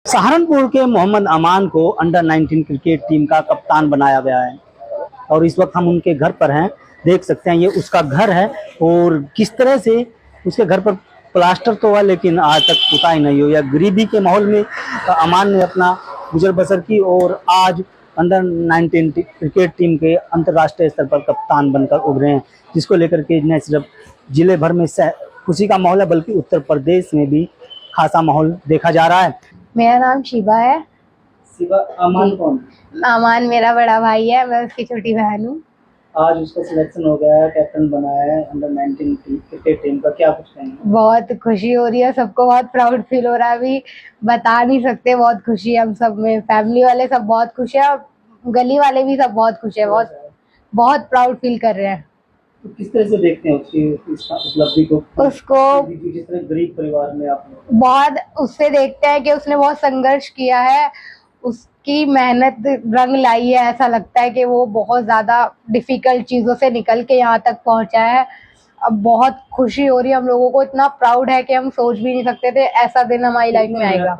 सहारनपुर के मोहम्मद अमान को under 19 cricket team का कप्तान बनाया गया है और इस वक्त हम उनके घर पर हैं। देख सकते हैं ये उसका घर है और किस तरह से उसके घर पर प्लास्टर तो हुआ लेकिन आज तक पुताई नहीं हुई। गरीबी के माहौल में अमान ने अपना गुजर बसर की और आज अंडर 19 क्रिकेट टीम के अंतर्राष्ट्रीय स्तर पर कप्तान बनकर उभरे हैं, जिसको लेकर के न सिर्फ जिले भर में खुशी का माहौल है बल्कि उत्तर प्रदेश में भी खासा माहौल देखा जा रहा है। मेरा नाम शिबा है। शिबा, अमान कौन? अमान मेरा बड़ा भाई है, मैं उसकी छोटी बहन हूँ। आज उसका सिलेक्शन हो गया है, कैप्टन बनाया है अंडर 19 क्रिकेट टीम का, क्या कुछ कहेंगे? बहुत खुशी हो रही है, सबको बहुत प्राउड फील हो रहा है, अभी बता नहीं सकते। बहुत खुशी है हम सब में, फैमिली वाले सब बहुत खुश है और गली वाले भी सब बहुत खुश है, बहुत प्राउड फील कर रहे हैं। तो किस तरह से देखते हैं उसकी उपलब्धि को? उसको जिस तरह गरीब परिवार में आप बहुत उससे देखते हैं कि उसने बहुत संघर्ष किया है, उसकी मेहनत रंग लाई है। ऐसा लगता है कि वो बहुत ज्यादा डिफिकल्ट चीजों से निकल के यहाँ तक पहुंचा है। अब बहुत खुशी हो रही है हम लोगों को, इतना प्राउड है कि हम सोच भी नहीं सकते थे ऐसा दिन हमारी लाइफ में आएगा।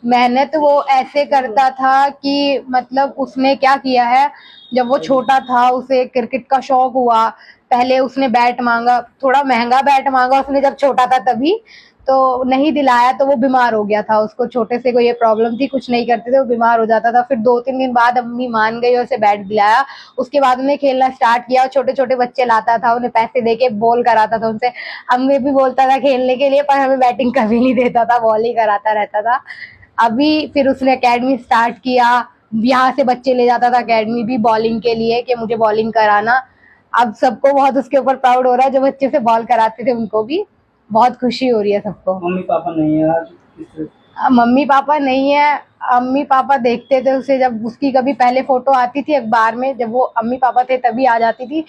मेहनत वो ऐसे करता था कि मतलब उसने क्या किया है, जब वो छोटा था उसे क्रिकेट का शौक हुआ। पहले उसने बैट मांगा, थोड़ा महंगा बैट मांगा उसने जब छोटा था, तभी तो नहीं दिलाया तो वो बीमार हो गया था। उसको छोटे से कोई ये प्रॉब्लम थी, कुछ नहीं करते थे, वो बीमार हो जाता था। फिर 2-3 दिन बाद अम्मी मान गई और उसे बैट दिलाया। उसके बाद उन्हें खेलना स्टार्ट किया और छोटे छोटे बच्चे लाता था, उन्हें पैसे देके बॉल कराता था उनसे। हमें भी बोलता था खेलने के लिए, पर हमें बैटिंग कभी नहीं देता था, बॉल ही कराता रहता था। अभी फिर उसने अकेडमी स्टार्ट किया, यहाँ से बच्चे ले जाता था अकेडमी भी बॉलिंग के लिए कि मुझे बॉलिंग कराना। अब सबको बहुत उसके ऊपर प्राउड हो रहा है, जो बच्चे से बॉल कराते थे उनको भी बहुत खुशी हो रही है सबको। मम्मी पापा नहीं है आज? मम्मी पापा नहीं है, अम्मी पापा देखते थे उसे। जब उसकी कभी पहले फोटो आती थी अखबार में, जब वो अम्मी पापा थे तभी आ जाती थी,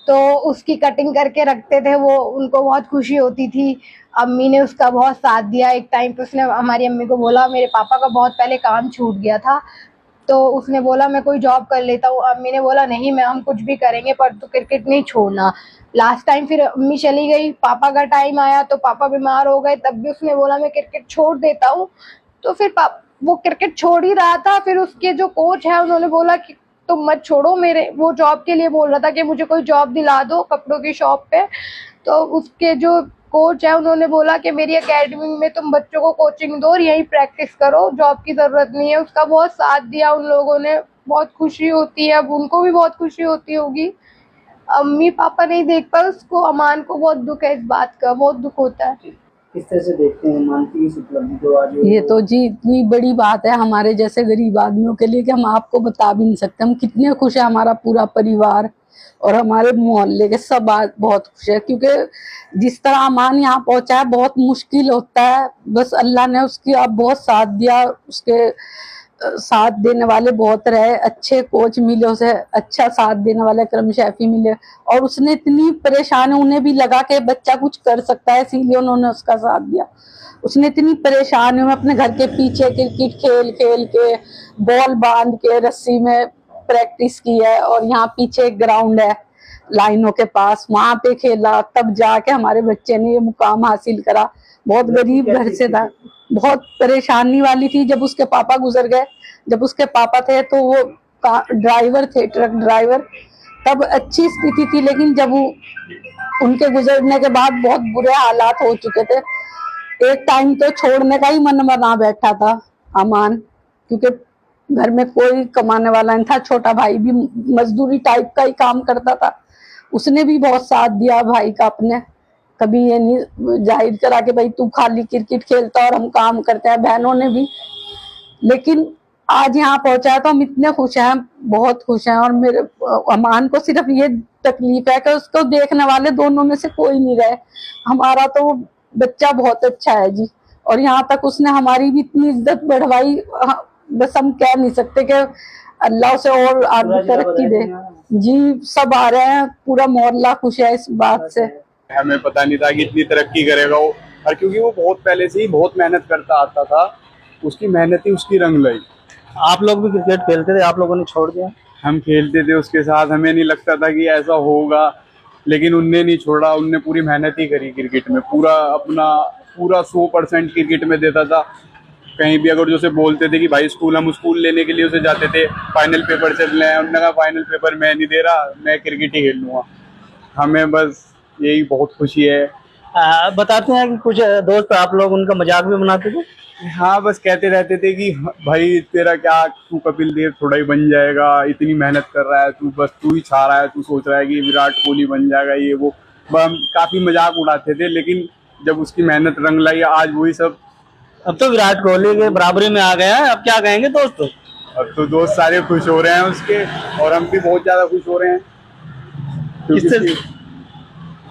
तो उसकी कटिंग करके रखते थे वो, उनको बहुत खुशी होती थी। अम्मी ने उसका बहुत साथ दिया। एक टाइम पे उसने हमारी अम्मी को बोला, मेरे पापा का बहुत पहले काम छूट गया था, तो उसने बोला मैं कोई जॉब कर लेता हूँ। अम्मी ने बोला नहीं, मैं हम कुछ भी करेंगे पर तू क्रिकेट नहीं छोड़ना। लास्ट टाइम फिर अम्मी चली गई, पापा का टाइम आया तो पापा बीमार हो गए, तब भी उसने बोला मैं क्रिकेट छोड़ देता हूँ। तो फिर वो क्रिकेट छोड़ ही रहा था। फिर उसके जो कोच है उन्होंने बोला कि तुम मत छोड़ो, मेरे वो जॉब के लिए बोल रहा था कि मुझे कोई जॉब दिला दो कपड़ों की शॉप पे। तो उसके जो कोच है उन्होंने बोला कि मेरी एकेडमी में तुम बच्चों को कोचिंग दो और यहीं प्रैक्टिस करो, जॉब की जरूरत नहीं है। उसका बहुत साथ दिया उन लोगों ने, बहुत खुशी होती है। अब उनको भी बहुत खुशी होती होगी। अम्मी पापा नहीं देख पाए उसको, अमान को बहुत दुख है, इस बात का बहुत दुख होता है। किस तरह से देखते हैं अमान की इस उपलब्धि को आज? ये तो जी इतनी बड़ी बात है हमारे जैसे गरीब आदमियों के लिए कि हम आपको बता भी नहीं सकते। हम कितने खुश है, हमारा पूरा परिवार और हमारे मोहल्ले के सब आज बहुत खुश है, क्योंकि जिस तरह अमान यहाँ पहुंचा है बहुत मुश्किल होता है। बस अल्लाह ने उसकी अब बहुत साथ दिया, उसके साथ देने वाले बहुत रहे, अच्छे कोच मिले उसे, अच्छा साथ देने वाले करम शैफी मिले, और उसने इतनी परेशान है, उन्हें भी लगा कि बच्चा कुछ कर सकता है, इसीलिए उन्होंने उसका साथ दिया। उसने इतनी परेशानी में अपने घर के पीछे क्रिकेट खेल खेल के बॉल बांध के रस्सी में प्रैक्टिस की है, और यहाँ पीछे एक ग्राउंड है लाइनों के पास, वहां पे खेला, तब जाके हमारे बच्चे ने ये मुकाम हासिल करा। बहुत गरीब घर से था, बहुत परेशानी वाली थी। जब उसके पापा गुजर गए, जब उसके पापा थे तो वो ड्राइवर थे, ट्रक ड्राइवर, तब अच्छी स्थिति थी, लेकिन जब वो उनके गुजरने के बाद बहुत बुरे हालात हो चुके थे। एक टाइम तो छोड़ने का ही मन बना बैठा था अमान, क्योंकि घर में कोई कमाने वाला नहीं था। छोटा भाई भी मजदूरी टाइप का ही काम करता था, उसने भी बहुत साथ दिया भाई का अपने। कभी ये नहीं जाहिर करा कि भाई तू खाली क्रिकेट खेलता और हम काम करते हैं, बहनों ने भी। लेकिन आज यहाँ पहुंचा है तो हम इतने खुश हैं, बहुत खुश हैं। और मेरे अमान को सिर्फ ये तकलीफ है कि उसको देखने वाले दोनों में से कोई नहीं रहे। हमारा तो बच्चा बहुत अच्छा है जी, और यहाँ तक उसने हमारी भी इतनी इज्जत बढ़वाई, बस हम कह नहीं सकते कि अल्लाह उसे और आगे तरक्की दे। जी सब आ रहे हैं, पूरा मोहल्ला खुश है इस बात से। हमें पता नहीं था कि इतनी तरक्की करेगा वो, और क्योंकि वो बहुत पहले से ही बहुत मेहनत करता आता था, उसकी मेहनत ही उसकी रंग लाई। आप लोग भी क्रिकेट खेलते थे, आप लोगों ने छोड़ दिया? हम खेलते थे उसके साथ, हमें नहीं लगता था कि ऐसा होगा, लेकिन उनने नहीं छोड़ा, उनने पूरी मेहनत ही करी क्रिकेट में, पूरा अपना पूरा 100% क्रिकेट में देता था। कहीं भी अगर जो उसे बोलते थे कि भाई स्कूल, हम स्कूल लेने के लिए उसे जाते थे, फाइनल पेपर चल रहे हैं, उन्होंने कहा फाइनल पेपर मैं नहीं दे रहा, मैं क्रिकेट ही खेल लूँगा। हमें बस यही बहुत खुशी है। बताते हैं कि कुछ दोस्त आप लोग उनका मजाक भी बनाते थे। हाँ, बस कहते रहते थे कि भाई तेरा क्या, तू कपिल देव थोड़ा ही बन जाएगा, इतनी मेहनत कर रहा है तू, बस तू ही छा रहा है, तू सोच रहा है कि विराट कोहली बन जाएगा, ये वो। हम काफी मजाक उड़ाते थे, लेकिन जब उसकी मेहनत रंग लाई, आज वही सब। अब तो विराट कोहली के बराबरी में आ गया है, अब क्या कहेंगे दोस्तों। अब तो दोस्त सारे खुश हो रहे हैं उसके, और हम भी बहुत ज्यादा खुश हो रहे हैं, क्योंकि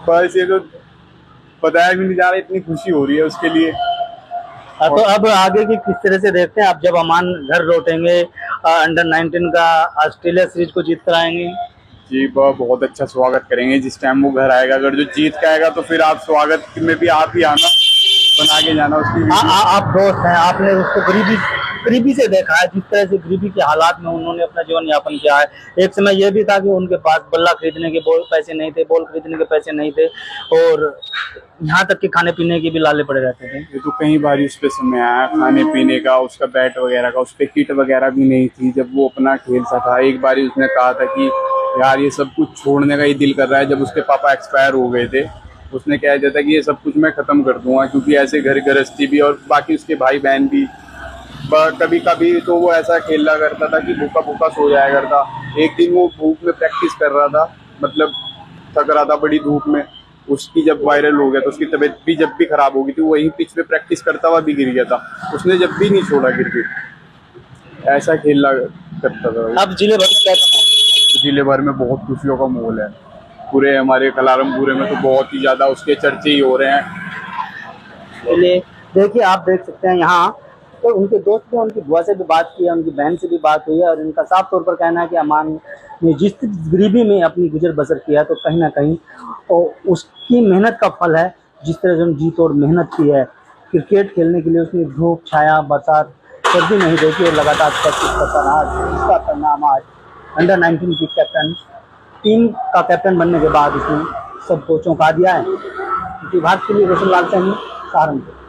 बस ये तो बताया भी नहीं जा रहा, इतनी खुशी हो रही है उसके लिए। तो अब आगे की किस तरह से देखते हैं, आप जब अमान घर लौटेंगे, अंडर 19 का ऑस्ट्रेलिया सीरीज को जीत कर आएंगे। जी, बहुत अच्छा स्वागत करेंगे जिस टाइम वो घर आएगा। अगर जो जीत के आएगा तो फिर आप स्वागत में भी आप ही आना, बना के जाना उसकी। आप दोस्त हैं, आपने उसको गरीबी से देखा है, जिस तरह से गरीबी के हालात में उन्होंने अपना जीवन यापन किया है। एक समय यह भी था कि उनके पास बल्ला खरीदने के पैसे नहीं थे, बॉल खरीदने के पैसे नहीं थे, और यहाँ तक कि खाने पीने के भी लाले पड़े रहते थे। ये तो कई बार उस पे समय आया, खाने पीने का, उसका बैट वगैरह का, उस पे किट वगैरह भी नहीं थी जब वो अपना खेलता था। एक बार उसने कहा था कि यार ये सब कुछ छोड़ने का ही दिल कर रहा है। जब उसके पापा एक्सपायर हो गए थे, उसने कहा जाता कि ये सब कुछ मैं खत्म कर दूंगा, क्योंकि ऐसे घर गृहस्थी भी और बाकी उसके भाई बहन भी, कभी कभी तो वो ऐसा खेला करता था कि भूखा भूखा सो जाया करता। एक दिन वो धूप में प्रैक्टिस कर रहा था, मतलब थक रहा था बड़ी धूप में, उसकी जब वायरल हो गया तो उसकी तबीयत भी जब भी खराब हो गई थी, वहीं पिच पे प्रैक्टिस करता हुआ भी गिर गया था। उसने जब भी नहीं छोड़ा क्रिकेट, ऐसा खेला करता था। अब जिले भर में कैसा माहौल? जिले भर में बहुत खुशियों का माहौल है। पूरे हमारे कलारमपुरे में तो बहुत ही ज्यादा उसके चर्चे ही हो रहे हैं। चलिए देखिए, आप देख सकते हैं यहाँ तो उनके दोस्त ने उनकी बुआ से भी बात की है, उनकी बहन से भी बात हुई है, और इनका साफ तौर पर कहना है कि अमान ने जिस गरीबी में अपनी गुजर बसर किया है, तो कहीं ना कहीं उसकी मेहनत का फल है। जिस तरह से हम जीत और मेहनत की है क्रिकेट खेलने के लिए, उसने धूप छाया बरसात सर्दी नहीं देखी और लगातार प्रैक्टिस करता रहा, इसका परिणाम आज अंडर 19 की कैप्टन टीम का कैप्टन बनने के बाद उसने सब कोचों का दिया है। क्योंकि भारत के लिए रोशन लाल सैनी, सहारनपुर।